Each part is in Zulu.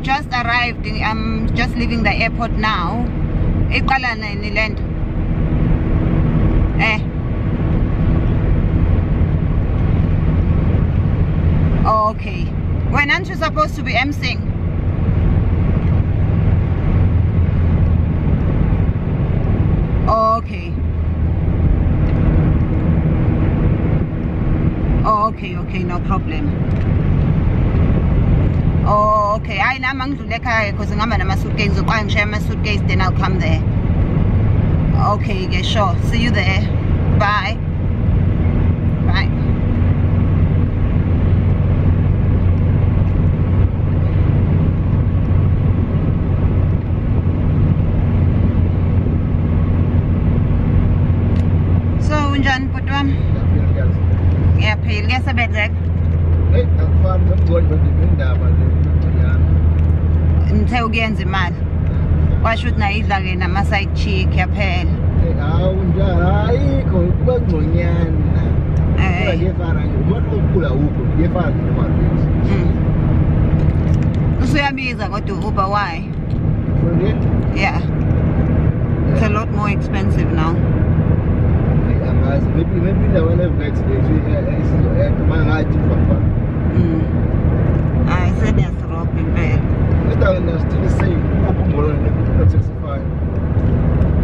just arrived. I'm just leaving the airport now. Iqalana in land. Okay. When aren't you supposed to be emceeing? Okay. Okay, no problem. Oh, okay. I am because I'm a suitcase. I'm share my suitcase, then I'll come there. Okay, yeah, sure. See you there. Bye. Bye. So, Unjan Putwam. Yeah, pay. Yes, a bit like. Until again, the man. Why should I eat like in a Masai cheek, your pen? So, I mean, I got to Uber. Why? Yeah, it's a lot more expensive now. Maybe the one of next day, I said that's rock in bed.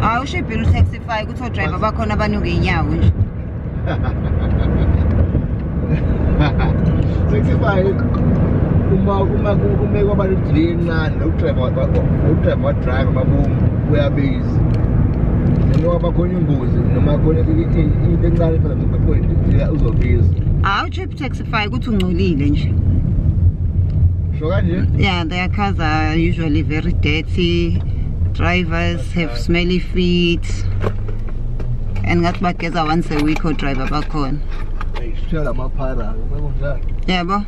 I should be taxify. Good for driver back on a banugi now. 65. I'll trip taxify. Go to Nolly. Yeah, their cars are usually very dirty. Drivers have smelly feet. And got back as once a week or driver back on. Yeah, bo.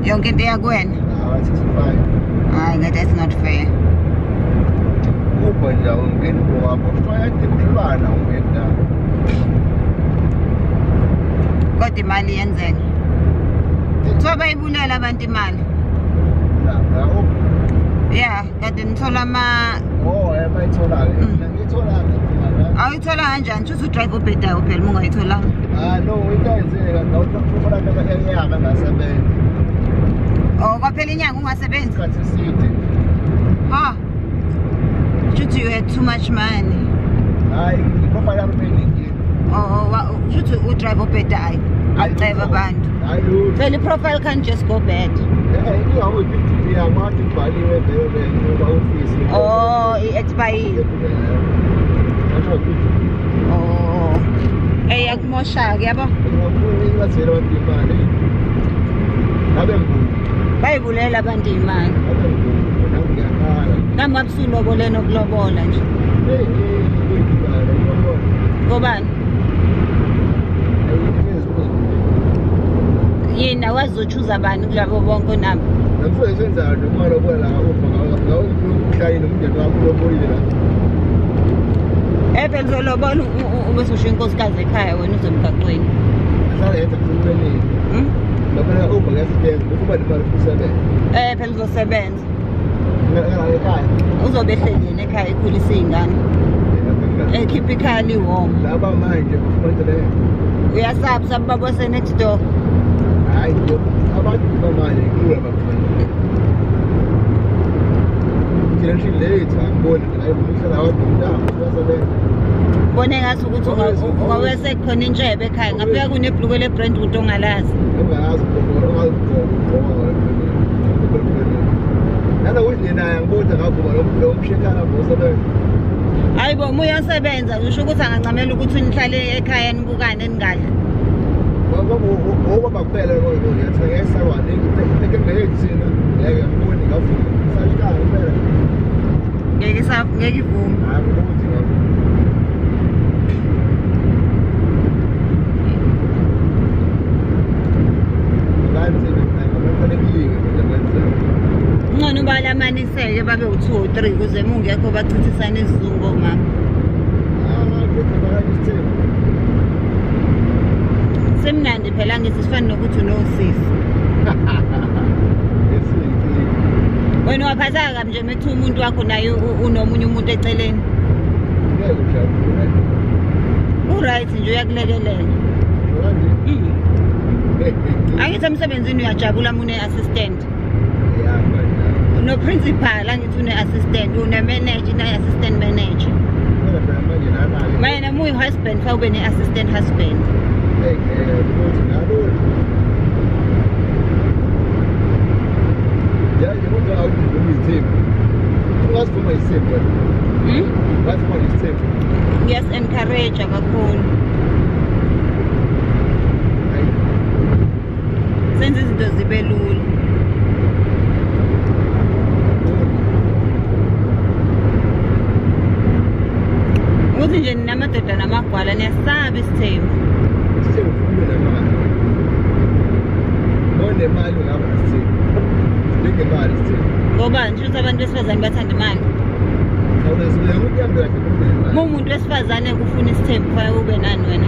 You're there going? That's not fair. Got the money and then. So by Bulela Bantiman. Yeah, got the Tolama. Oh, I might told her. I told her and to drive up it out. I told her. No, we can't say that. Oh, what Pelian was a bench? Ah, should you had too much money? Oh, should you drive up it? I drive a band. So the profile can just go bad. Oh, it's by. Oh, hey, I'm more shy, yeah. Bible Bandi man. Come up soon, Boleno Global and go back. I was to choose a band of Bongo Nam. The persons are the mother of Evan was Shinko's Kazakaya when it's a queen. Apples or sevens. Also, they say in a car could sing and keep it kindly warm. We are some bubbles next door. I do. How about my money? Later, I'm going to out down. Boning us who always say Coninja Becca, I'm going to play a friend who don't alas. I bought my answer bands. I should go and I'm looking to Kale, Kayan, Bugan, and Gal. Over my fellow, they can make it. Ngeke ivume. Ngcono balamaniseke babe u2 or 3 kuze mungekho bachithisana isizungu omama. Semnandi phela ngithi sifana nokuthi unosisi. Wena waphatha kabi nje methu umuntu wakho naye unomunye umuntu eceleni. Right nje uyakulekelela. Angithi emsebenzini uyajabula mune assistant. No principal angithi une assistant, une manager na assistant manager. Mina muyi husband fa ube ne assistant husband. Yes, encourage kakhulu. Senze izinto zibe lula. Uthi nje ninamadoda namagwala niyasaba isithembu. Ngoba nje abantu besifazane bathanda imali. Umuntu wesifazane kufuna isithembu kufanele ube nani wena?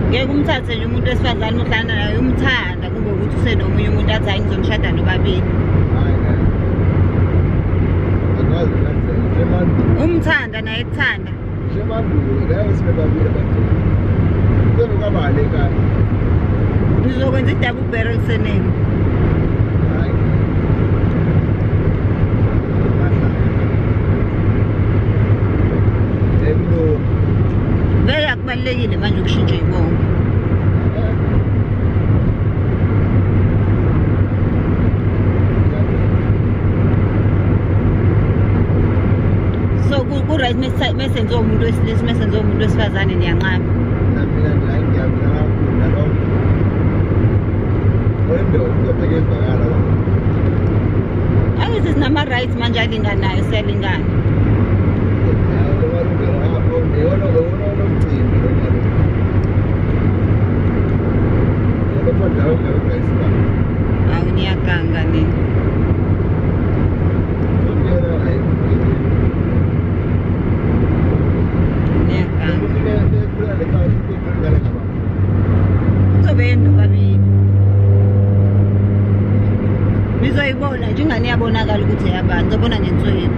Ngeke umthathe nje umuntu wesifazane uhlala naye umthanda kube ukuthi usenomunye umuntu athi hayi ngizomshada nobabili. Umthanda naye ekuthanda. Ngizokwenza i-double barrel seneni. Vele akubalulekile manje ukushintsha ibongo. So ku-right mesenze umuntu wesilisa mesenze umuntu wesifazane niyancama. Angithi sinama-rights manje alinganayo siyalingana. Awu niyaganga nini. Nizoyibona nje ingane iyabonakala ukuthi yabantu ngizobona ngensweni.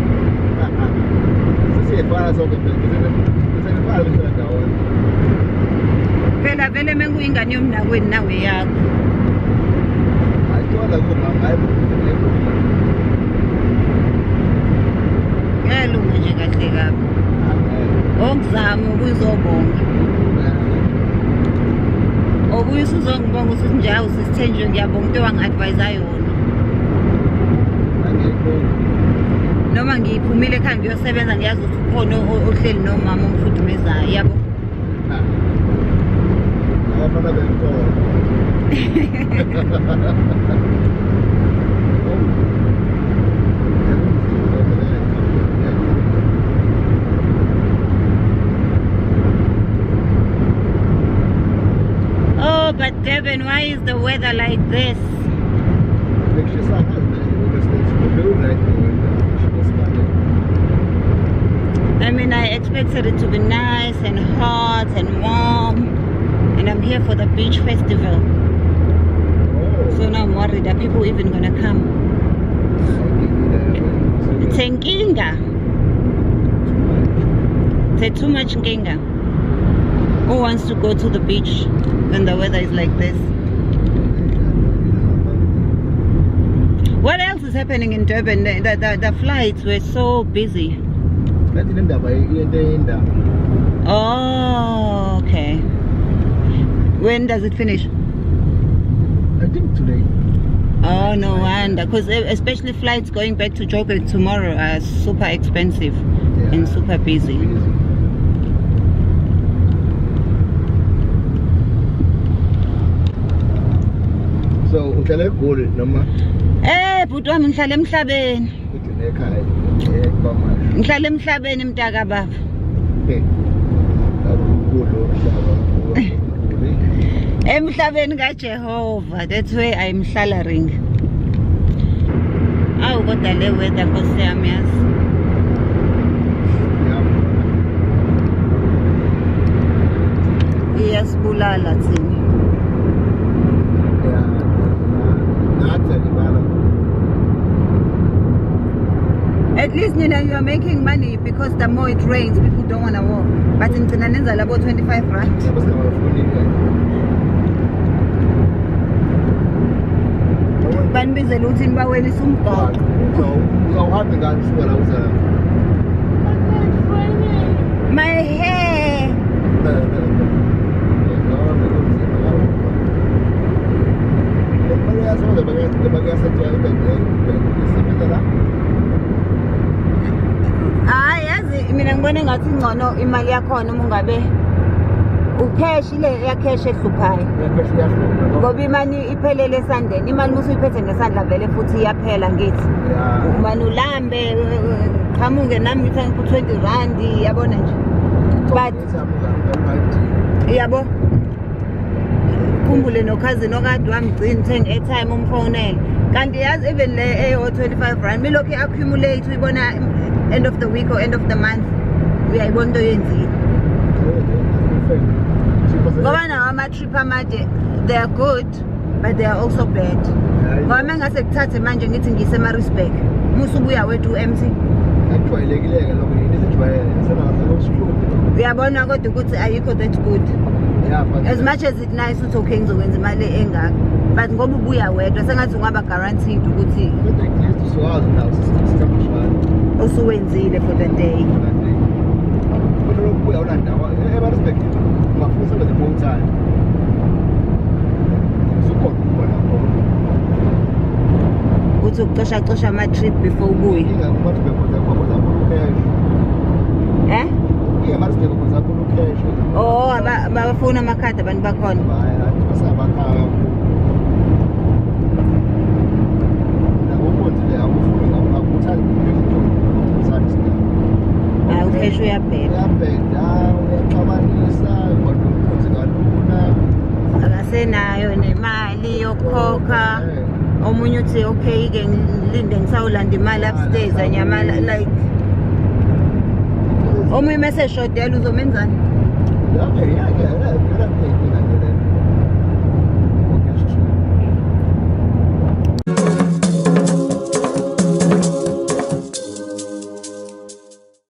Phela vele menguyingane yomnakweni nawe yakho. Kuyalunga nje kahle kabi. Okuzama ukuzobonga. Obuye usuzongibonga usuthi nje hawu sisithenjwe ngiyabonga into wangi-advise yona. Noma ngiphumile ekhaya ngiyosebenza ngiyazi ukuthi ukhona ohleli nomama omfudumezayo yabo. Oh, but Durban, why is the weather like this? I mean, I expected it to be nice and hot and warm, and I'm here for the beach festival. So now I'm worried, are people even gonna come? It's nkinga. It's too much nkinga. Who wants to go to the beach when the weather is like this? What else is happening in Durban? The flights were so busy. Oh, okay. When does it finish? I think today. Oh, no wonder. Because especially flights going back to Joburg tomorrow are super expensive and super busy. uhlala eGoli noma bhuti wami ngihlala emhlabeni. ugcine ekhaya eKwamashu. Ngihlala emhlabeni mntaka baba. Akulo hlaba. Emhlabeni kaJehova, that's where I'm hlaring. Awu kodwa le weather Nkosi yami yazi. Iyasibulala thina. At least you're making money because the more it rains, people don't want to walk. But in Tinanenza, about 25 rand. Banbizela ukuthi nibaweni sumgoqo. Uzawuhambe ngani usuka la uzala? My hair. Hayi yazi mina ngibona ngathi ngcono imali yakhona uma ungabe ucash ile ya cash ehluphayo. Ngoba imali iphelele esandleni, imali musu uyiphethe ngesandla vele futhi iyaphela ngithi. Umane ulambe qhamuke nami ngithi ngiphu 20 rand yabona nje. But yabo khumbule nokhazini okade wamgcina uthenga airtime umfonele. Kanti yazi even le 25 rand milokhu accumulate uyibona end of the week or end of the month uyayibona into yenzile. Ngoba nawo ama-trip amade they are good but they are also bad. Ngoba mengase kuthathe manje ngithi ngise-Maritzburg musubuya wethu u-MC ajwayelekileke lokho yini esijwayele uyabona kodwa ukuthi ayikho that good. As much as it's nice ukuthi okay ngizokwenza imali engaka but ngoba ubuya wedwa sengathi ungaba guaranteed ukuthi usuwenzile for the day. Uthi ukucosha ama-trip before ubuye. Oh, abafuna amakhadi abantu bakhona. Ucash uyabheda. Akasenayo nemali yokukhokha. Omunye uthi okay ke ngilinde ngisawulanda imali upstairs anyamala like omunye message short yalo uzomenzani?